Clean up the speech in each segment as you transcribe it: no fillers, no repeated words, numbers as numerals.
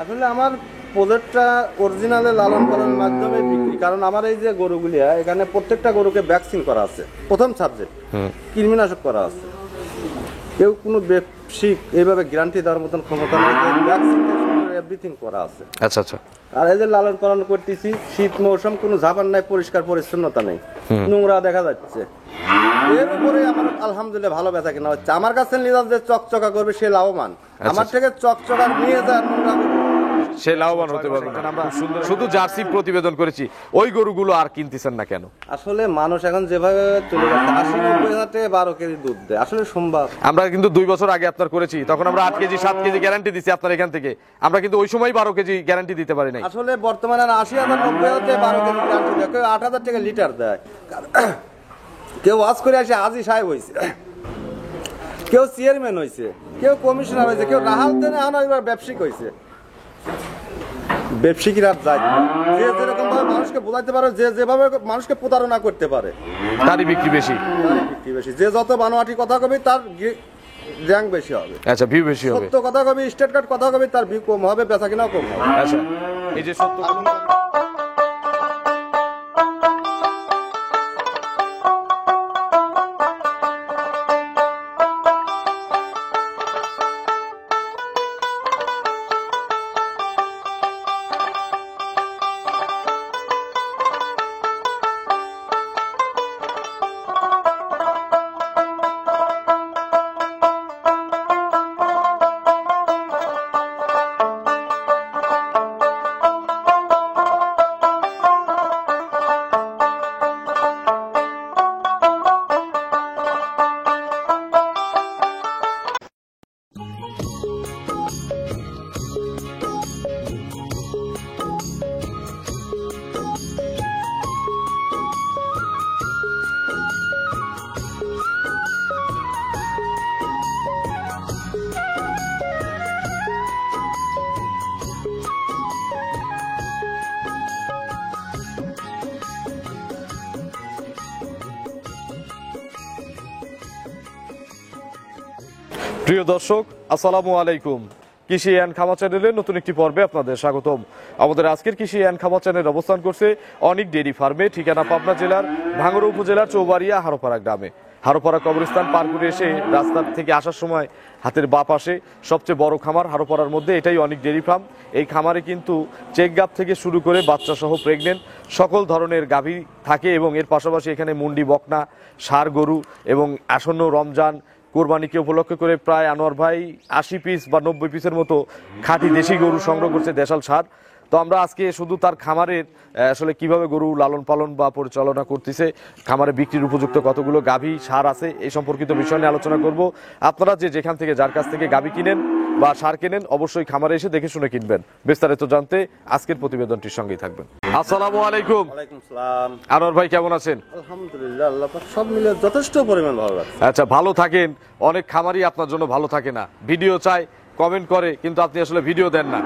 আসলে আমার প্রজেক্টটা অরিজিনালে লালন পালনের মাধ্যমে বিক্রি, কারণ আমার এই যে গরুগুলি এখানে প্রত্যেকটা গরুকে ভ্যাকসিন করা আছে। প্রথম সাবজেক্ট কৃমিনাশক করা আছে। কেউ কোনো ব্যবসায়িক এইভাবে গ্যারান্টি দেওয়ার মতন ক্ষমতা নেই, ভ্যাকসিন এভরিথিং করা আছে। আচ্ছা আচ্ছা। আর এই যে লালন পালন করতেছি, শীত মৌসুম কোনো ঝাপান নাই, পরিষ্কার পরিচ্ছন্নতা নেই, নোংরা দেখা যাচ্ছে। এর উপরে আমার আলহামদুলিল্লাহ ভালো বেচা কেনা হচ্ছে। আমার কাছে নিয়ে যে চকচকা করবে সে লাভবান, আমার থেকে চকচকা নিয়ে যায় নোংরা সে লাভবান হতে পারবে না। আমরা শুধু জার্সি প্রতিবেদন করেছি, ওই গরুগুলো আর কিনতেছেন না কেন? আসলে মানুষ এখন যেভাবে চলে যাচ্ছে 80-90 থেকে 12 কেজি দুধ দেয়, আসলে সম্ভব। আমরা কিন্তু 2 বছর আগে আপনার করেছি, তখন আমরা 8 কেজি 7 কেজি গ্যারান্টি দিছি আপনার এখান থেকে। আমরা কিন্তু ওই সময় 12 কেজি গ্যারান্টি দিতে পারি নাই। আসলে বর্তমানে 80,000-90,000 থেকে 12 কেজি গ্যারান্টি দেয়, কেউ 8,000 টাকা লিটার দেয়। কেউ ওয়াজ করে আসে হাজি সাহেব হয়েছে, কেউ চেয়ারম্যান হয়েছে, কেউ কমিশনার হয়েছে, কেউ রাহাল দেনে এবার ব্যবসায়িক হয়েছে। ব্যবসায়িকরা যায় যে যেরকম ভাবে মানুষকে বোঝাইতে পারে, যে যেভাবে মানুষকে প্রতারণা করতে পারে, তারই বিক্রি বেশি। যে যত বানোয়াটি কথা কবি তার র্যাঙ্ক বেশি হবে। আচ্ছা, ভিউ বেশি হবে। সত্য কথা কবি, স্টেট কার্ড কথা কবি, তার ভিউ কম হবে, বেচা কিনাও কম হবে। আচ্ছা, এই যে সত্য প্রিয় দর্শক, আসসালামু আলাইকুম। কৃষি অ্যান্ড খামার চ্যানেলের নতুন একটি পর্বে আপনাদের স্বাগতম। আমাদের আজকের কৃষি অ্যান্ড খামার চ্যানেল অবস্থান করছে অনিক ডেইরি ফার্মে, ঠিকানা পাবনা জেলার ভাঙ্গুড়া উপজেলার চৌবাড়িয়া হারোপাড়া গ্রামে। হারোপাড়া কবরস্থান পার করে এসে রাস্তার থেকে আসার সময় হাতের বাঁ পাশে সবচেয়ে বড় খামার হারোপাড়ার মধ্যে, এটাই অনিক ডেইরি ফার্ম। এই খামারে কিন্তু চেক গাব থেকে শুরু করে বাচ্চা সহ প্রেগনেন্ট সকল ধরনের গাভী থাকে, এবং এর পাশাপাশি এখানে মুন্ডি, বকনা, ষাঁড় গরু এবং আসন্ন রমজান কোরবানিকে উপলক্ষ করে প্রায় আনোয়ার ভাই 80 পিস বা 90 পিসের মতো খাঁটি দেশি গরু সংগ্রহ করছে, দেশাল ষাঁড়। তো আমরা আজকে শুধু তার খামারের আসলে কিভাবে গরু লালন পালন বা পরিচালনা করতেছে, খামারে বিক্রির উপযুক্ত কতগুলো গাভী ষাঁড় আছে, এই সম্পর্কিত বিষয় নিয়ে আলোচনা করব। আপনারা যে যেখান থেকে যার কাছ থেকে গাভী কিনেন বা ষাঁড় কেনেন, অবশ্যই খামারে এসে দেখে শুনে কিনবেন। বিস্তারিত জানতে আজকের প্রতিবেদনটির সঙ্গেই থাকবেন। আসসালামু আলাইকুম। ওয়ালাইকুম সালাম। আনোয়ার ভাই কেমন আছেন? আলহামদুলিল্লাহ, আল্লাহ পাক সব মিলে যথেষ্ট পরিমাণ ভালো লাগছে। আচ্ছা, ভালো থাকেন। অনেক খামারই আপনার জন্য ভালো থাকে না, ভিডিও চাই, কমেন্ট করে, কিন্তু আপনি আসলে ভিডিও দেন না।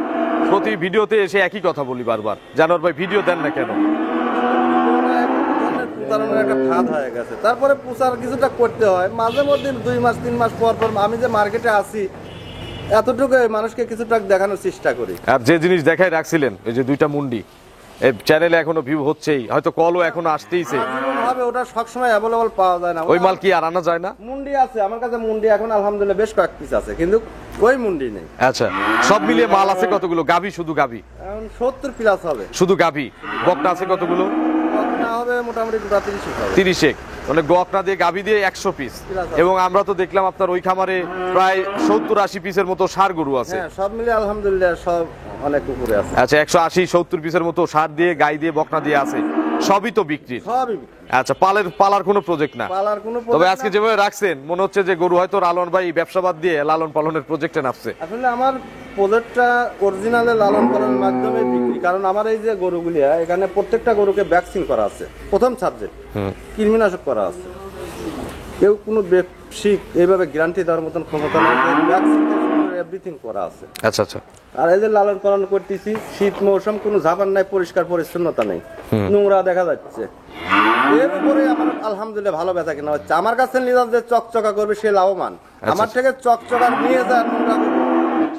প্রতি ভিডিওতে এসে একই কথা বলি বারবার, জানোয়ার ভাই ভিডিও দেন না কেন? একটা ফাঁদ হয়ে গেছে, তারপরে প্রচার কিছুটা করতে হয় মাঝে মধ্যে, 2 মাস 3 মাস পর পর। আমি যে মার্কেটে আসি এতটুকু মানুষকে কিছুটা দেখানোর চেষ্টা করি। আর যে জিনিস দেখাই রাখছিলেন, এই যে 2টা মুন্ডি, এই চ্যানেলে এখনো ভিউ হচ্ছেই, হয়তো কলও এখনো আসতেইছে, হবে ওটা সবসময় অ্যাভেলেবল পাওয়া যায় না। ওই মাল কি আর আনা যায় না? মুন্ডি আছে আমার কাছে, মুন্ডি এখন আলহামদুলিল্লাহ বেশ কয়েক পিস আছে, কিন্তু ওই মুন্ডি নেই। আচ্ছা, সব মিলিয়ে মাল আছে কতগুলো? গাভী, শুধু গাভী এখন 70 প্লাস হবে। শুধু গাভী। বকনা আছে কতগুলো? বকনা হবে মোটামুটি 30 হবে। 30 মানে বকনা দিয়ে গাভী দিয়ে 100 পিস। এবং আমরা তো দেখলাম আপনার ওই খামারে প্রায় 70-80 পিসের মতো ষাঁড় গরু আছে। হ্যাঁ, সব মিলে আলহামদুলিল্লাহ সব অনেক উপরে আছে। আচ্ছা, 180-70 পিসের মতো ষাঁড় দিয়ে, গাই দিয়ে, বকনা দিয়ে আছে, সবই তো বিক্রি? সবই বিক্রি। আচ্ছা, পালার কোনো প্রজেক্ট না? পালার কোনো প্রজেক্ট। তবে আজকে যেভাবে রাখছেন মনে হচ্ছে যে গরু হয়তো লালন ভাই ব্যবসাবাদ দিয়ে লালন পালনের প্রজেক্টে নামছে। আসলে আমার প্রজেক্টটা অরিজিনালে লালন পালনের মাধ্যমে বিক্রি, কারণ আমার এই যে গরুগুলি এখানে প্রত্যেকটা গরুকে ভ্যাকসিন করা আছে। প্রথম সাবজেক্ট কৃমিনাশক করা আছে। কেউ কোনো ব্যবসায়িক এইভাবে গ্যারান্টি দেওয়ার মতন ক্ষমতা নেই, ভ্যাকসিন এভরিথিং করা আছে। আচ্ছা আচ্ছা। আর এই যে লালন পালন করতেছি, শীত মৌসুম কোনো ঝাপান নাই, পরিষ্কার পরিচ্ছন্নতা নেই, নোংরা দেখা যাচ্ছে। এর উপরে আমার আলহামদুলিল্লাহ ভালো বেচা কেনা হচ্ছে। আমার কাছে নিয়ে যে চকচকা করবে সে লাভবান, আমার থেকে চকচকা নিয়ে যায় নোংরা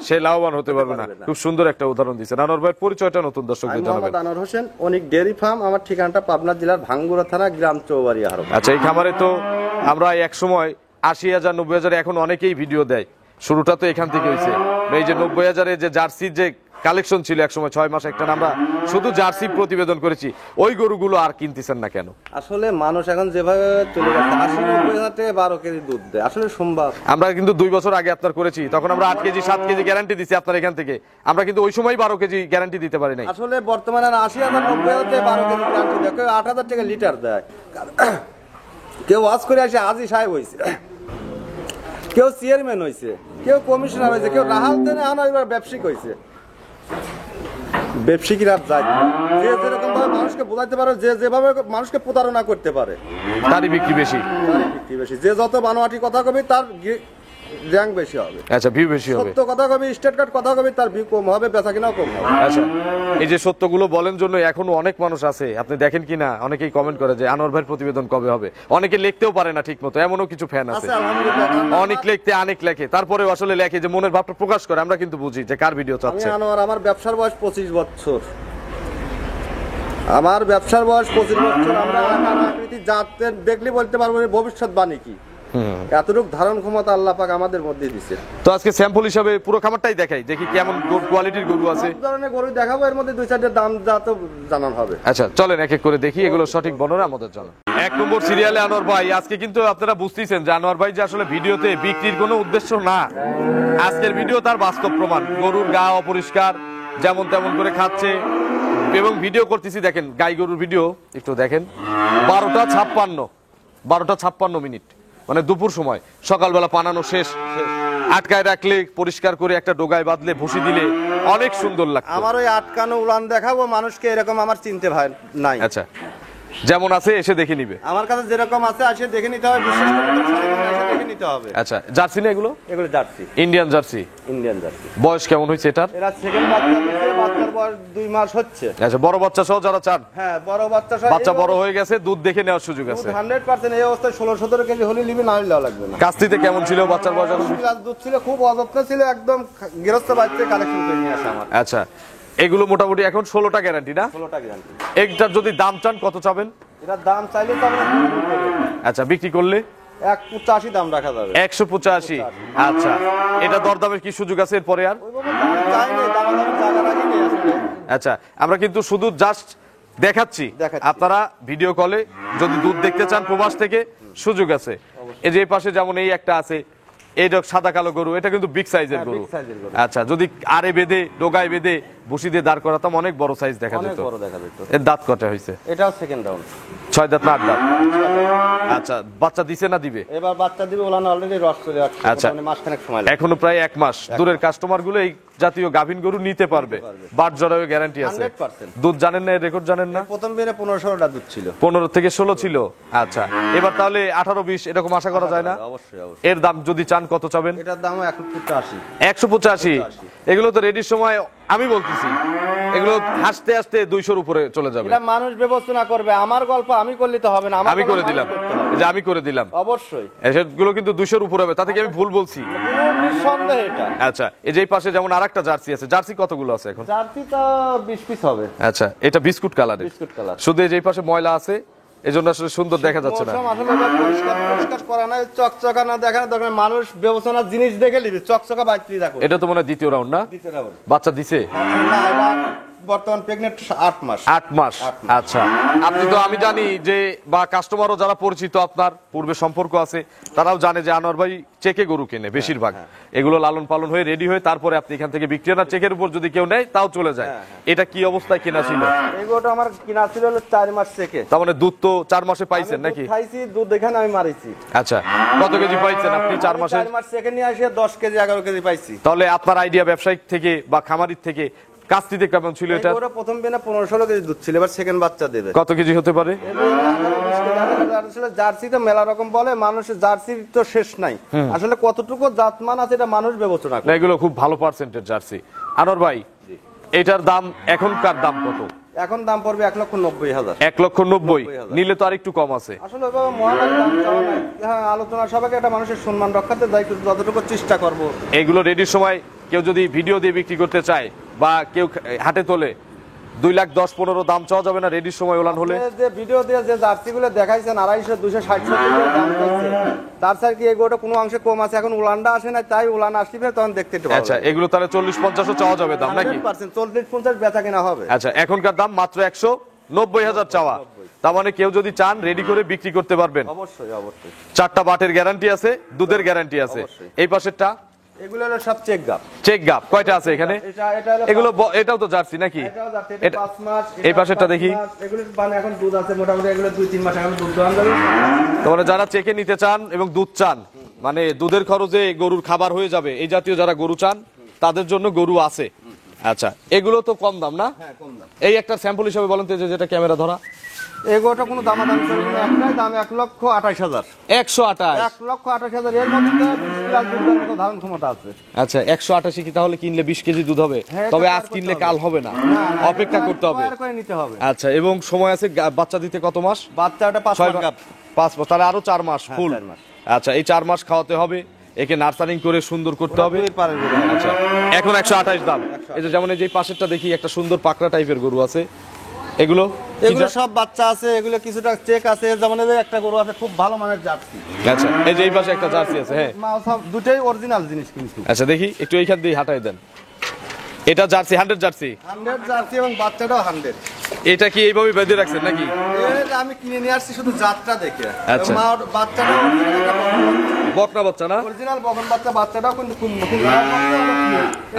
সে লাভবান হতে পারবে না। খুব সুন্দর একটা উদাহরণ দিয়েছেন। আনোয়ার ভাইয়ের পরিচয়টা নতুন দর্শকদের আমি জানাবেন। মোহাম্মদ আনোয়ার হোসেন, অনিক ডেয়ারি ফার্ম। আমার ঠিকানাটা পাবনা জেলার ভাঙ্গুড়া থানা, গ্রাম চৌবাড়িয়া হারো। আচ্ছা, এই খামারে তো আমরা এক সময় 80,000 90,000 এখন অনেকেই ভিডিও দেয়, শুরুটা তো এখান থেকে হয়েছে। এই যে 90,000-এর যে জার্সির যে কালেকশন ছিল এক সময় 6 মাস একটা আমরা শুধু জার্সি প্রতিবেদন করেছি, ওই গরুগুলো আর কিনতেছেন না কেন? আসলে মানুষ এখন যেভাবে চলে যাচ্ছে 80-90,000 টাকা 12 কেজি দুধ দেয়, আসলে সম্ভব। আমরা কিন্তু 2 বছর আগে আপনার করেছি, তখন আমরা 8 কেজি 7 কেজি গ্যারান্টি দিছি আপনার এখান থেকে। আমরা কিন্তু ওই সময় 12 কেজি গ্যারান্টি দিতে পারি নাই। আসলে বর্তমানে 80,000 90,000 টাকা 12 কেজি গ্যারান্টি দেয়, কেউ 8,000 টাকা লিটার দেয়। কেউ ওয়াজ করে আসে আজি সাহেব হয়েছে, কেউ চেয়ারম্যান হয়েছে, কেউ কমিশনার হয়েছে, কেউ রাহাল দেনে এবার ব্যবসায়িক হয়েছে। ব্যবসায়িকরা যায় যে যেরকম ভাবে মানুষকে বোঝাইতে পারে, যে যেভাবে মানুষকে প্রতারণা করতে পারে, তারই বিক্রি বেশি। বিক্রি বেশি। যে যত বানোয়াটি কথা কবি তার র্যাঙ্ক বেশি হবে। আচ্ছা, ভিউ বেশি হবে। সত্য কথা কবি, স্টেট কার্ড কথা কবি, তার ভিউ কম হবে, বেচা কিনাও কম হবে। আচ্ছা, এই যে সত্যগুলো বলেন জন্য এখনো অনেক মানুষ আছে, আপনি দেখেন কিনা অনেকেই কমেন্ট করে যে আনোয়ার ভাইয়ের প্রতিবেদন কবে হবে। অনেকে লিখতেও পারে না ঠিক মতো, এমনও কিছু ফ্যান আছে। আচ্ছা, আলহামদুলিল্লাহ। অনেক লিখতে অনেক লেখে, তারপরেও আসলে লেখে যে মনের ভাবটা প্রকাশ করে, আমরা কিন্তু বুঝি যে কার ভিডিও আমি চাচ্ছে। আনোয়ার, আমার ব্যবসার বয়স 25 বছর। আমার ব্যবসার বয়স 25 বছর। আমরা আকৃতি জাতকে দেখলে বলতে পারবো যে ভবিষ্যৎবাণী কি। এতটুকু ধারণ ক্ষমতা আল্লাহ পাক আমাদের মধ্যে দিয়েছে। তো আজকে স্যাম্পল হিসাবে পুরো খামারটাই দেখাই, দেখি কেমন কোয়ালিটির গরু আছে। সব ধরনের গরু দেখাবো, এর মধ্যে 2-4টা দাম যা তো জানানো হবে। আচ্ছা, চলেন এক এক করে দেখি, এগুলো সঠিক বর্ণনা আমাদের জন্য। 1 নম্বর সিরিয়ালে আনোয়ার ভাই। আজকে কিন্তু আপনারা বুঝতেছেন যে আনোয়ার ভাই যে আসলে ভিডিওতে বিক্রির কোনো উদ্দেশ্য না, আজকের ভিডিও তার বাস্তব প্রমাণ। গরুর গা অপরিষ্কার, যেমন তেমন করে খাচ্ছে এবং ভিডিও করতেছি। দেখেন গাই গরুর ভিডিও একটু দেখেন। 12টা 56 মিনিট, মানে দুপুর সময়, সকালবেলা পানানো শেষ, আটকায় রাখলে পরিষ্কার করে একটা ডোগায় বাঁধলে ভুসি দিলে অনেক সুন্দর লাগতো। আমার ওই আটকানো উলান দেখাবো মানুষকে, এরকম আমার চিনতে ভাই নাই। আচ্ছা, যেমন আছে এসে দেখে নিবে। আমার কাছে যেরকম আছে আসে দেখে নিতে হবে, বিশেষ করে এসে দেখে নিতে হবে। আচ্ছা, জার্সি না এগুলো? এগুলো jersey, Indian jersey. Indian jersey. বয়স কেমন হয়েছে এটার? এরা সেকেন্ড বাচ্চা দিচ্ছে, বাচ্চার বয়স 2 মাস হচ্ছে। আচ্ছা, বড় বাচ্চা সহ যারা চান, হ্যাঁ বড় বাচ্চা সহ, বাচ্চা বড় হয়ে গেছে, দুধ দেখে নেওয়ার সুযোগ আছে। 100% এই অবস্থায় 16-17 কেজি হলে নিবি, না হলে লাগবে না। কাস্তিতে কেমন ছিল বাচ্চার বয়স? গ্লাস দুধ ছিল, খুব অযত্ন ছিল, একদম গৃহস্থ বাচ্চা কালেকশন করে নিয়ে আসে আমার। আচ্ছা, এগুলো মোটামুটি এখন 16টা গ্যারান্টি না? 16টা গ্যারান্টি। একটার যদি দাম চান কত চাবেন? এটার দাম চাইলে তো আমরা আচ্ছা, বিক্রি করলে 185 দাম রাখা যাবে। 185। আচ্ছা, এটা দরদামের কি সুযোগ আছে এরপরে আর? ওইভাবে দাম চাইলে দামাদামি জায়গা রাখি নিয়ে আসলে। আচ্ছা, আমরা কিন্তু শুধু জাস্ট দেখাচ্ছি, আপনারা ভিডিও কলে যদি দুধ দেখতে চান প্রবাস থেকে সুযোগ আছে। এই যে পাশে যেমন এই একটা আছে, এইটা সাদা কালো গরু, এটা কিন্তু বিগ সাইজের গরু। আচ্ছা, যদি আরে বেঁধে ডোগায় বেঁধে ভুসি দিয়ে দাঁড় করাতাম অনেক বড় সাইজ দেখা যেত। এর দাঁত কটা হয়েছে? এটাও সেকেন্ড রাউন্ড। 6 দাঁত না 8 দাঁত? আচ্ছা, বাচ্চা দিছে না দিবে? এবার বাচ্চা দিবে, ওলান অলরেডি রস চলে আসছে। আচ্ছা, মানে মাসখানেক সময় লাগবে। এখনো প্রায় 1 মাস। দূরের কাস্টমার গুলো এই জাতীয় গাভীন গরু নিতে পারবে, বাট জরায়ু গ্যারান্টি আছে। 100%। দুধ জানেন না, এর রেকর্ড জানেন না? প্রথম বেরে 15-16টা দুধ ছিল। 15 থেকে 16 ছিল। আচ্ছা, এবার তাহলে 18-20 এরকম আশা করা যায় না? অবশ্যই অবশ্যই। এর দাম যদি চান কত চাবেন? এটার দাম 185। 185। এগুলো তো রেডির সময় আমি বলতেছি এগুলো হাসতে হাসতে 200-র উপরে চলে যাবে। এটা মানুষ বিবেচনা করবে, আমার গল্প আমি করলে তো হবে না। আমার আমি করে দিলাম, এই যে আমি করে দিলাম। অবশ্যই এগুলো কিন্তু 200-র উপরে হবে, তাতে কি আমি ভুল বলছি? নিঃসন্দেহ এটা। আচ্ছা, এই যে এই পাশে যেমন আরেকটা জার্সি আছে, জার্সি কতগুলো আছে এখন? জার্সি তো 20 পিস হবে। আচ্ছা, এটা বিস্কুট কালারের। Biscuit colour. শুধু এই যে এই পাশে ময়লা আছে, এজন্য আসলে সুন্দর দেখা যাচ্ছে না। মৌসুম আসলে এটা পরিষ্কার করা নাই, চকচকা না দেখানো দরকার। মানুষ বিবেচনা জিনিস দেখে নিবে, চকচকা বাইকটি রাখো। এটা তো মনে হয় দ্বিতীয় রাউন্ড না? দ্বিতীয় রাউন্ড। বাচ্চা দিছে? না, এটা বর্তমান প্রেগনেন্ট 8 মাস। 8 মাস। আচ্ছা, আপনি তো, আমি জানি যে, বা কাস্টমারও যারা পরিচিত আপনার পূর্বে সম্পর্ক আছে, তারাও জানে যে আনোয়ার ভাই চেকে গরু কেনে বেশিরভাগ। এগুলো লালন পালন হয়ে রেডি হয়ে তারপরে আপনি এখান থেকে বিক্রি না, চেকের উপর যদি কেউ নেয় তাও চলে যায়। এটা কি অবস্থায় কেনা ছিল? এগুলোটা আমার কিনা ছিল 4 মাস চেকে। তার মানে দুধ তো 4 মাসে পাইছেন নাকি? খাইছি দুধ, এখানে আমি মারিছি। আচ্ছা, কত কেজি পাইছেন আপনি 4 মাসে? 4 মাস চেকে নিয়ে আসে 10 কেজি 11 কেজি পাইছি। তাহলে আপনার আইডিয়া ব্যবসায়িক থেকে বা খামারির থেকে কাস্তিতে কেমন ছিল এটা? ওরা প্রথম বেনা 15-16 কেজি দুধ ছিল, এবার সেকেন্ড বাচ্চা দেবে। কত কেজি হতে পারে? আসলে জার্সি তো মেলা রকম বলে, মানুষের জার্সির তো শেষ নাই। আসলে কতটুকু জাতমান আছে এটা মানুষ বিবেচনা করে। না, এগুলো খুব ভালো পার্সেন্টের জার্সি। আনোয়ার ভাই, এটার দাম এখনকার দাম কত? এখন দাম পড়বে 1,90,000। 1,90,000 নিলে তো আর একটু কম আছে। আসলে ওইভাবে মহামারী দাম চাওয়া নাই। হ্যাঁ, আলোচনা সবাইকে একটা মানুষের সম্মান রক্ষাতে যাই, যতটুকু চেষ্টা করব। এগুলো রেডির সময় কেউ যদি ভিডিও দিয়ে বিক্রি করতে চায় বা কেউ হাটে তোলে 2,10,15 দাম চাওয়া যাবে না রেডির সময় ওলান হলে? যে ভিডিও দিয়ে যে জার্সিগুলো দেখাইছেন 250, 260 দাম চলছে, তার স্যার কি এগুলোটা কোনো অংশে কম আছে? এখন উলানটা আসে না, তাই উলান আসলে তখন দেখতে একটু ভালো আচ্ছা, লাগে। এগুলো তাহলে 40-50 চাওয়া যাবে দাম নাকি? 40-50 বেচা কেনা হবে। আচ্ছা, এখনকার দাম মাত্র 190,000 চাওয়া। তার মানে কেউ যদি চান রেডি করে বিক্রি করতে পারবেন। অবশ্যই অবশ্যই। 4টা বাটের গ্যারান্টি আছে, দুধের গ্যারান্টি আছে। অবশ্যই। এই পাশেরটা এগুলো হলো সব চেক গাপ। চেক গাপ কয়টা আছে এখানে? এটা হলো এগুলো এটাও তো জার্সি নাকি? এটাও যাচ্ছে, এটা এটা 5 মাস। এই পাশেরটা দেখি। এগুলো মানে এখন দুধ আছে মোটামুটি, এগুলো 2-3 মাস এখন দুধ দোয়ান যাবে। তোমরা যারা চেকে নিতে চান এবং দুধ চান, মানে দুধের খরচে গরুর খাবার হয়ে যাবে, এই জাতীয় যারা গরু চান তাদের জন্য গরু আছে। আচ্ছা, এগুলো তো কম দাম না? হ্যাঁ, কম দাম। এই একটা স্যাম্পল হিসেবে বলেন তো, যেটা ক্যামেরা ধরা, এগুলোটা কোনো দামাদামি চলবে না, একটাই দাম 1,28,000। 128। 1,28,000 এর মধ্যে 20 প্লাস দুধের মতো ধারণ ক্ষমতা আছে। আচ্ছা, 188 কি তাহলে কিনলে 20 কেজি দুধ হবে? হ্যাঁ, তবে এটা আজ করতে কিনলে হবে। কাল হবে না, অপেক্ষা করতে হবে। তৈরি করে নিতে হবে। আচ্ছা, এবং সময় আছে বাচ্চা দিতে কত মাস? বাচ্চাটা 5 মাস গাপ। 5 মাস, তাহলে আরো 4 মাস হ্যাঁ, ফুল। 4 মাস। আচ্ছা, এই 4 মাস খাওয়াতে হবে, একে নার্সারিং করে সুন্দর করতে হবে। দুই পারের গরু। আচ্ছা, এখন 128 দাম। এই যে যেমন এই যে পাশেরটা দেখি একটা সুন্দর পাকড়া টাইপের গরু আছে, এগুলো এগুলো সব বাচ্চা আছে, এগুলো কিছুটা চেক আছে। যেমন এই যে একটা গরু আছে খুব ভালো মানের জার্সি। আচ্ছা, এই যে এই পাশে একটা জার্সি আছে। হ্যাঁ, মা সব দুটোই অরিজিনাল জিনিস কিন্তু। আচ্ছা, দেখি একটু এইখান দিয়ে হাঁটাই দেন। এটা জার্সি, 100 জার্সি। 100 জার্সি এবং বাচ্চাটাও 100। এটা কি এইভাবে বেঁধে রাখছেন নাকি? এটা আমি কিনে নিয়ে আসছি শুধু জাতটা দেখে। আচ্ছা। মা বাচ্চাটাও বকনা বাচ্চা না? অরিজিনাল বকন বাচ্চা, বাচ্চাটাও কিন্তু খুব নতুন।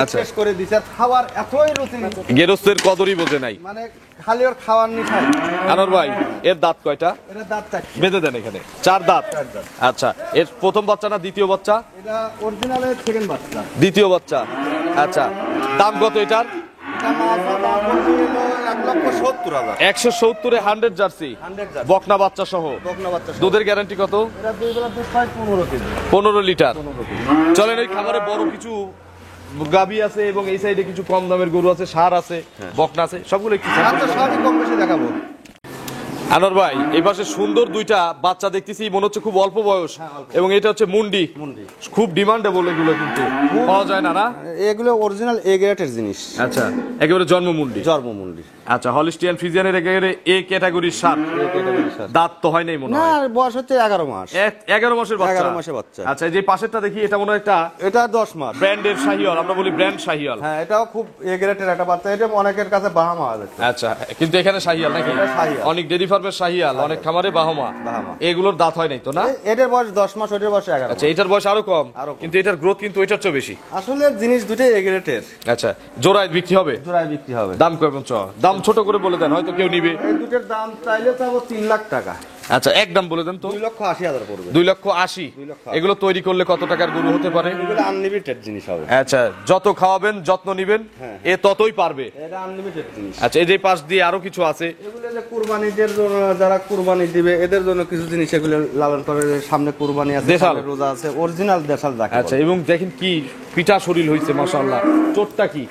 আচ্ছা। টেস্ট করে দিছে, খাওয়ার এতই রুচি, গেরস্তের কদরই বোঝে নাই। মানে খালি ওর খাওয়ার নিশাই। আনোয়ার ভাই, এর দাঁত কয়টা? এটা দাঁত চারটি। বেঁধে দেন এখানে। 4 দাঁত। 4 দাঁত। আচ্ছা, এর প্রথম বাচ্চা না দ্বিতীয় বাচ্চা? এটা অরিজিনালের সেকেন্ড বাচ্চা। দ্বিতীয় বাচ্চা। আচ্ছা, দাম কত এটার? এটা মাছের দাম পড়বে হলো 1,70,000। 170-এ 100 জার্সি, 100 জার্সি। বকনা বাচ্চা সহ। বকনা বাচ্চা সহ। দুধের গ্যারান্টি কত? এটা 2 বেলা দুধ পায় 15 কেজি। 15 লিটার। চলেন, এই খাবারে বড় কিছু গাবি আছে এবং এই সাইডে কিছু কম দামের গরু আছে, ষাঁড় আছে, বকনা আছে, সবগুলো একটু আচ্ছা, সবই কম বেশি দেখাবো। আনোয়ার ভাই, এই পাশে সুন্দর দুইটা বাচ্চা দেখতেছি, মনে হচ্ছে খুব অল্প বয়স, এবং এটা হচ্ছে মুন্ডি। খুব ডিমান্ডেবল এগুলো, কিন্তু পাওয়া যায় না না? এগুলো অরিজিনাল এ গ্রেডের জিনিস। আচ্ছা, একেবারে জন্ম মুন্ডি। জন্মমুন্ডি। আচ্ছা, হলিস্টিয়ান ফ্রিজিয়ানের একেবারে এ ক্যাটাগরির সার। দাঁত তো হয় নাই মনে না, হয়? বয়স হচ্ছে 11 মাস। 11 মাসের বাচ্চা। 11 মাসের বাচ্চা। আচ্ছা, এই যে পাশেরটা দেখি, এটা মনে হয় একটা এটা 10 মাস। ব্র্যান্ডের শাহিওয়াল, আমরা বলি ব্র্যান্ড শাহিওয়াল। হ্যাঁ, এটাও খুব এ গ্রেডের একটা বাচ্চা। এটা অনেকের কাছে বাহামা আছে। আচ্ছা, কিন্তু এখানে শাহিয়াল নাকি? এটা শাহিয়াল। অনেক ডেরি ফার্মের শাহিয়াল, অনেক খামারে বাহামা। এগুলোর দাঁত হয় নাই তো না? এটার বয়স 10 মাস, ওটার বয়স 11 মাস। আচ্ছা, এটার বয়স আরো কম, আরো কম। কিন্তু এটার গ্রোথ কিন্তু এটার চেয়ে বেশি। আসলে জিনিস দুটোই এ গ্রেডের। আচ্ছা, জোড়ায় বিক্রি হবে? জোড়ায় বিক্রি হবে। দাম কেমন চাও? দাম ছোট করে বলে দেন, হয়তো কেউ নিবে। এই দুটোর দাম চাইলে চাবো 3 লাখ টাকা। আচ্ছা, এক দাম বলে দেন তো। 2,80,000 পড়বে। 2,80,000। 2,80,000 এগুলো তৈরি করলে কত টাকার গরু হতে পারে? এগুলো আনলিমিটেড জিনিস হবে। আচ্ছা, যত খাওয়াবেন, যত্ন নিবেন, হ্যাঁ। এ ততই পারবে। এটা আনলিমিটেড জিনিস। আচ্ছা, এই যে পাশ দিয়ে আরো কিছু আছে। এগুলো যে কুরবানিদের জন্য, যারা কুরবানি দিবে এদের জন্য কিছু জিনিস এগুলো লালন করে। সামনে কুরবানি আছে, দেশাল। সামনে রোজা আছে, অরিজিনাল দেশাল যাকে আচ্ছা, বলে। এবং দেখেন কি পিঠা শরীর হয়েছে, মাশাআল্লাহ। চোটটা কি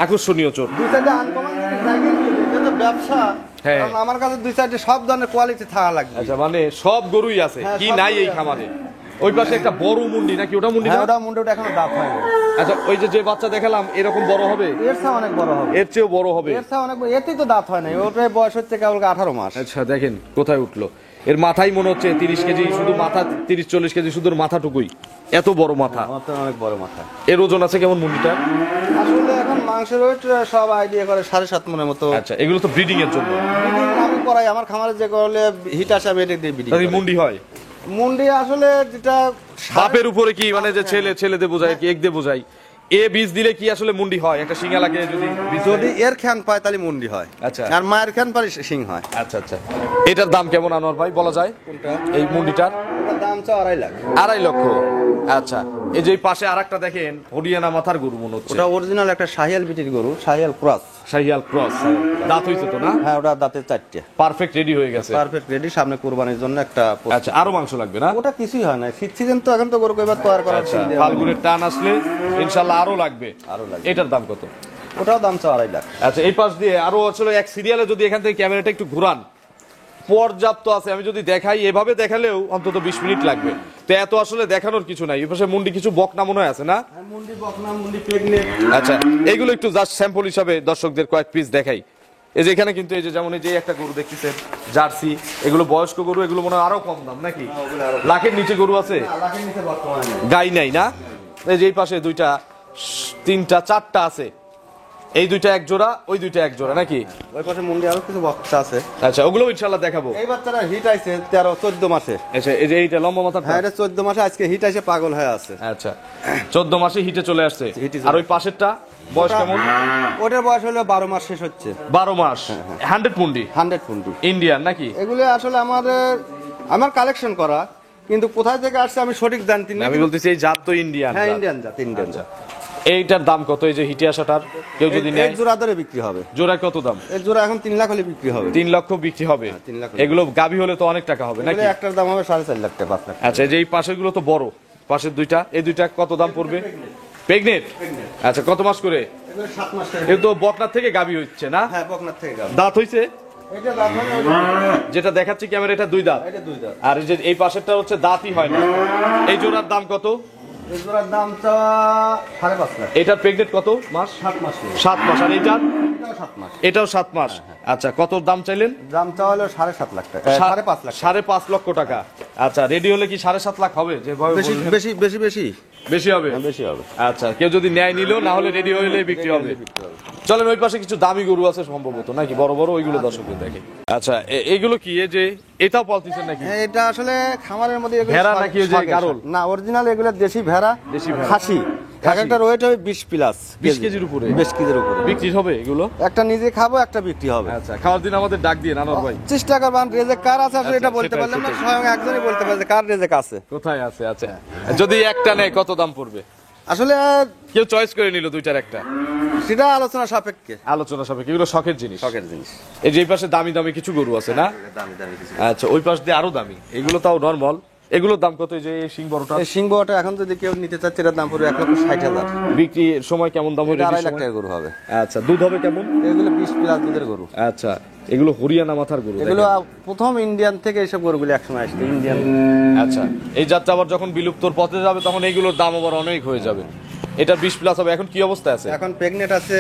আকর্ষণীয় চোট। দুই সাইডে আনকমন জিনিস থাকে, এটা তো ব্যবসা। হ্যাঁ। কারণ আমার কাছে দুই সাইডে সব ধরনের কোয়ালিটি থাকা লাগবে। আচ্ছা, মানে সব গরুই আছে, হ্যাঁ, কি সব নাই এই গরুই খামারে? ওই পাশে একটা বড় মুন্ডি নাকি, ওটা মুন্ডি না? হ্যাঁ, ওটা মুন্ডে, ওটা এখনো দাঁত হয়নি। আচ্ছা, ওই যে বাচ্চা দেখালাম, এরকম বড় হবে? এর চেয়ে অনেক বড় হবে। এর চেয়েও বড় হবে? এর চেয়ে অনেক বড়। এতেই তো দাঁত হয় নাই, ওটার বয়স হচ্ছে কেবল 18 মাস। আচ্ছা, দেখেন কোথায় উঠলো। এর মাথাই মনে হচ্ছে 30 কেজি, শুধু মাথা 30-40 কেজি, শুধু মাথাটুকুই, এত বড় মাথা। আমার তো অনেক বড় মাথা। এর ওজন আছে কেমন মুন্ডিটা? আসলে এখন মাংসের ওয়েট সব আইডিয়া করে 7.5 মনের মতো। আচ্ছা, এগুলো তো ব্রিডিং এর জন্য। ব্রিডিং আমি করাই, আমার খামারে যে করলে হিট আসে আমি এটা দিয়ে ব্রিডিং তাহলে করি। মুন্ডি হয়? মুন্ডি আসলে যেটা বাপের উপরে কি, মানে যে ছেলেদের বোঝায় কি, এক দিয়ে বোঝায়, এ বীজ দিলে কি আসলে মুন্ডি হয়? একটা সিঙ্গালাকে যদি বীজ যদি দেয়? এর খ্যান পায় তাহলে মুন্ডি হয়। আচ্ছা। আর মায়ের খ্যান পারে সিং হয়। আচ্ছা আচ্ছা, এটার দাম কেমন আনোয়ার ভাই বলা যায়? কোনটা? এই মুন্ডিটার ওটার দাম চা 2.5 লাখ। 2.5 লক্ষ। আচ্ছা, এই যে পাশে আরেকটা দেখেন, হরিয়ানা মাথার গরু মনে হচ্ছে। ওটা অরিজিনাল একটা শাহিয়াল বিটির গরু, শাহিয়াল ক্রস। শাহিয়াল ক্রস। দাঁত হইছে তো না? হ্যাঁ, ওটা দাঁতে 4টে। পারফেক্ট রেডি হয়ে গেছে। পারফেক্ট রেডি, সামনে কুরবানির জন্য একটা। আচ্ছা, আরো মাংস লাগবে না? ওটা কিছুই হয় না, শীত সিজন তো, এখন তো গরু এবার তৈরি করা। আচ্ছা, ফাল্গুনের টান আসলে ইনশাআল্লাহ আরো লাগবে। আরো লাগবে। এটার দাম কত? ওটাও দাম চা 2.5 লাখ। আচ্ছা, এই পাশ দিয়ে আরো আসলে এক সিরিয়ালে যদি এখান থেকে ক্যামেরাটা একটু ঘুরান, পর্যাপ্ত আছে। আমি যদি দেখাই এভাবে দেখালেও অন্তত 20 মিনিট লাগবে। তো এত আসলে দেখানোর কিছু নাই। এই পাশে মুন্ডি কিছু বকনা মনে হয় আছে না? মুন্ডি বকনা, মুন্ডি প্রেগনেন্ট। আচ্ছা, এগুলো একটু জাস্ট স্যাম্পল হিসাবে দর্শকদের কয়েক পিস দেখাই। এই যে এখানে কিন্তু এই যে যেমন এই যে একটা গরু দেখতেছেন জার্সি, এগুলো বয়স্ক গরু, এগুলো মনে হয় আরো কম দাম নাকি? লাখের নিচে গরু আছে? লাখের নিচে বর্তমানে গাই নাই না? এই যে এই পাশে দুইটা, তিনটা, চারটা আছে। এই দুইটা এক জোড়া, ওই দুইটা এক জোড়া নাকি? ওই পাশে মুন্ডি আরো কিছু বক্সা আছে। আচ্ছা, ওগুলো ইনশাআল্লাহ দেখাবো। এই বাচ্চাটা হিট আইছে 13-14 মাসে। আচ্ছা, এই যে এইটা লম্বা মাথা। হ্যাঁ, এটা 14 মাসে আজকে হিট আইছে, পাগল হয়ে আছে। আচ্ছা, 14 মাসে হিটে চলে আসছে। হিটে চলে আর ওই পাশেরটা বয়স কেমন? ওটার বয়স হলো 12 মাস শেষ হচ্ছে। 12 মাস। 100 মুন্ডি 100 মুন্ডি ইন্ডিয়ান নাকি? এগুলো আসলে আমার কালেকশন করা, কিন্তু কোথায় থেকে আসছে আমি সঠিক জানতি না। আমি বলতেছি এই জাত তো ইন্ডিয়ান। হ্যাঁ, ইন্ডিয়ান জাত, ইন্ডিয়ান জাত। এইটার দাম কত? এই যে হিটে আসাটার কেউ যদি নেয়, এক জোড়া ধরে বিক্রি হবে। জোড়া কত দাম? এর জোড়া এখন 3 লাখ হলে বিক্রি হবে। 3 লক্ষ বিক্রি হবে। 3 লাখ। এগুলো গাভী হলে তো অনেক টাকা হবে নাকি? এগুলো একটার দাম হবে 4.5 লাখ টাকা, 5 লাখ। আচ্ছা, এই যে এই পাশের গুলো তো বড়, পাশের দুইটা, এই দুইটা কত দাম পড়বে? প্রেগনেন্ট। আচ্ছা, কত মাস করে? এগুলো 7 মাস থেকে। এগুলো তো বকনার থেকে গাভী হচ্ছে না? হ্যাঁ, বকনার থেকে গাব। দাঁত হইছে? এটা দাম হয়, যেটা দেখাচ্ছি ক্যামেরা, এটা 2 দাঁত। এটা 2 দাম। আর এই যে এই পাশেরটা হচ্ছে দাঁতই হয় না। এই জোড়ার দাম কত? এই জোড়ার দাম তো 5.5 লাখ। এটার প্রেগনেন্ট কত মাস? 7 মাস। 7 মাস। আর এইটার? এটাও 7 মাস। এটাও 7 মাস। আচ্ছা, কত দাম চাইলেন? দাম চাওয়া হলো 7.5 লাখ টাকা, 5.5 লাখ। 5.5 লক্ষ টাকা। আচ্ছা, রেডি হলে কি 7.5 লাখ হবে? যে বেশি বেশি বেশি বেশি বেশি হবে? বেশি হবে। আচ্ছা, কেউ যদি ন্যায় নিল, না হলে রেডি হইলে বিক্রি হবে। চলেন, ওই পাশে কিছু দামি গরু আছে সম্ভবত নাকি, বড় বড়, ওইগুলো দর্শকদের দেখে। আচ্ছা, এইগুলো কি? এই যে এটাও পালতেছেন নাকি? হ্যাঁ, এটা আসলে খামারের মধ্যে এগুলো ভেড়া নাকি ওই যে গারল? না, অরিজিনাল এগুলো দেশি ভেড়া, দেশি ভেড়া। খাসি। এক একটা ওয়েট হবে 20 প্লাস, 20 কেজির উপরে। 20 কেজির উপরে বিক্রি হবে এগুলো? একটা নিজে খাবো, একটা বিক্রি হবে। আচ্ছা, খাওয়ার দিন আমাদের ডাক দিয়ে আনোয়ার ভাই। চেষ্টা করবেন। রেজেক কার আছে আসলে এটা আচ্ছা, বলতে সেটাই, পারলাম না, সেটাই। স্বয়ং একজনই বলতে পারছে কার রেজেক আছে। কোথায় আছে? আচ্ছা, যদি একটা নেয় কত দাম পড়বে? আসলে কেউ চয়েস করে নিল দুইটার একটা, সেটা আলোচনা সাপেক্ষে। আলোচনা সাপেক্ষে। এগুলো শখের জিনিস। শখের জিনিস। এই যে এই পাশে দামি দামি কিছু গরু আছে না? দামি দামি কিছু। আচ্ছা, ওই পাশ দিয়ে আরো দামি। এগুলো তাও নরমাল। এগুলোর দাম কত? এই যে এই সিং বড়টা এই সিংহটা এখন যদি কেউ নিতে চাচ্ছে, এটার দাম পড়বে 1,60,000। বিক্রির সময় কেমন দাম হবে? 2.5 লাখ টাকা গরু হবে। আচ্ছা, দুধ হবে কেমন? এগুলো 20 প্লাস দুধের গরু। আচ্ছা, এগুলো হরিয়ানা মাথার গরু। এগুলো দেখেন। প্রথম ইন্ডিয়ান থেকে এইসব গরুগুলো একসময় আসছে, ইন্ডিয়ান। আচ্ছা, এই যাত্রা আবার যখন বিলুপ্তর পথে যাবে তখন এইগুলোর দাম আবার অনেক হয়ে যাবে। এটা 20 প্লাস হবে। এখন কি অবস্থা আছে? এখন প্রেগনেন্ট আছে,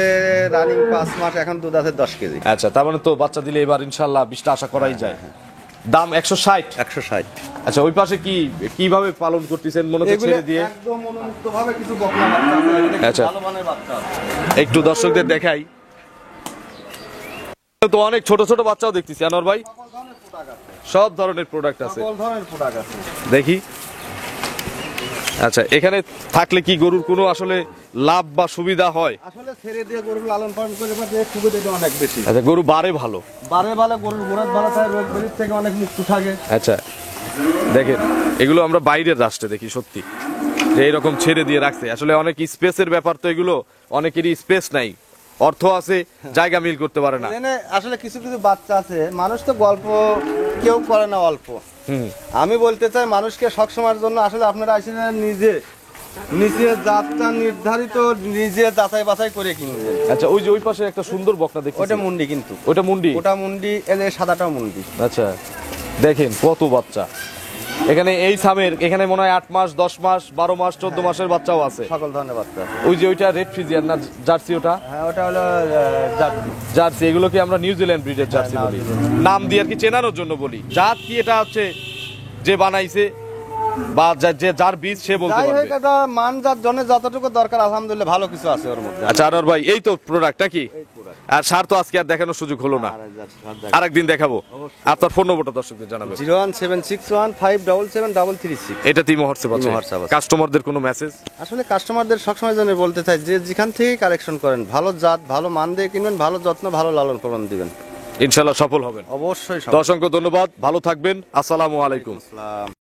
রানিং 5 মাস, এখন দুধ আছে 10 কেজি। আচ্ছা, তার মানে তো বাচ্চা দিলে এবার ইনশাআল্লাহ 20টা আশা করাই যায়। দাম 160। 160। আচ্ছা, ওই পাশে কিভাবে পালন করতেছেন? মনে হচ্ছে এগুলো ছেড়ে দিয়ে। একদম উন্মুক্ত ভাবে কিছু বকনা বাচ্চা আছে, এগুলো আচ্ছা। ভালো মানের বাচ্চা আছে। একটু দর্শকদের দেখাই। তো অনেক ছোট ছোট বাচ্চাও দেখতেছি আনোয়ার ভাই। সব ধরনের প্রোডাক্ট আছে। সকল ধরনের প্রোডাক্ট আছে। দেখি। আচ্ছা, এখানে থাকলে কি গরুর কোনো আসলে লাভ বা সুবিধা হয়? আসলে ছেড়ে দিয়ে গরু লালন পালন করে পাচ্ছে সুবিধাটা অনেক বেশি। আচ্ছা, গরু বাড়ে ভালো। বারে ভালো, গরুর গোড়াত ভালো থাকে, রোগ বেরির থেকে অনেক মুক্ত থাকে। আচ্ছা, দেখেন এগুলো আমরা বাইরের রাষ্ট্রে দেখি সত্যি যে এইরকম ছেড়ে দিয়ে রাখছে। আসলে অনেক স্পেসের ব্যাপার তো এগুলো, অনেকেরই স্পেস নাই, অর্থ আছে, জায়গা মিল করতে পারে না। এখানে আসলে কিছু কিছু বাচ্চা আছে, মানুষ তো গল্প কেউ করে না অল্প। আমি বলতে চাই মানুষকে সবসময়ের জন্য আসলে আপনারা আসেন নিজে নিজের জাতটা নির্ধারিত, নিজে যাচাই বাছাই করে কিনবেন। আচ্ছা, ওই যে ওই পাশে একটা সুন্দর বকনা দেখছি, ওটা মুন্ডি, কিন্তু ওটা মুন্ডি। ওটা মুন্ডি, এই যে সাদাটাও মুন্ডি। আচ্ছা, দেখেন কত বাচ্চা এখানে। এই সামের এখানে মনে হয় 8 মাস, 10 মাস, 12 মাস, 14 মাসের বাচ্চাও আছে। সকল ধরনের বাচ্চা আছে। ওই যে ওইটা রেড ফ্রিজিয়ান না জার্সি? ওটা হ্যাঁ, ওটা হলো জার্সি। জার্সি। এগুলোকে আমরা নিউজিল্যান্ড ব্রিডের জার্সি বলি, নাম দিয়ে আর কি চেনানোর জন্য বলি। জাত কি এটা হচ্ছে যে বানাইছে বা যার বীজ সে বলতে যাই হোক, পারবে। এটা মান যার জন্য যতটুকু দরকার আলহামদুলিল্লাহ ভালো কিছু আছে ওর মধ্যে। আচ্ছা আনোয়ার ভাই, এই তো প্রোডাক্ট নাকি? আর সার তো আজকে আর দেখানোর সুযোগ হলো না, আরেকদিন দেখাবো। আপনার ফোন নম্বরটা দর্শকদের জানাবেন। 01761577336। এটা তিমো হোয়াটসঅ্যাপ আছে। ইমো হোয়াটসঅ্যাপ আছে। কাস্টমারদের কোনো মেসেজ? আসলে কাস্টমারদের সবসময় জন্য বলতে চাই যে যেখান থেকে কালেকশন করেন, ভালো জাত, ভালো মান দিয়ে কিনবেন, ভালো যত্ন, ভালো লালন পালন দিবেন, ইনশাআল্লাহ সফল হবেন। অবশ্যই। অসংখ্য ধন্যবাদ, ভালো থাকবেন। আসসালামু আলাইকুম। আসসালাম।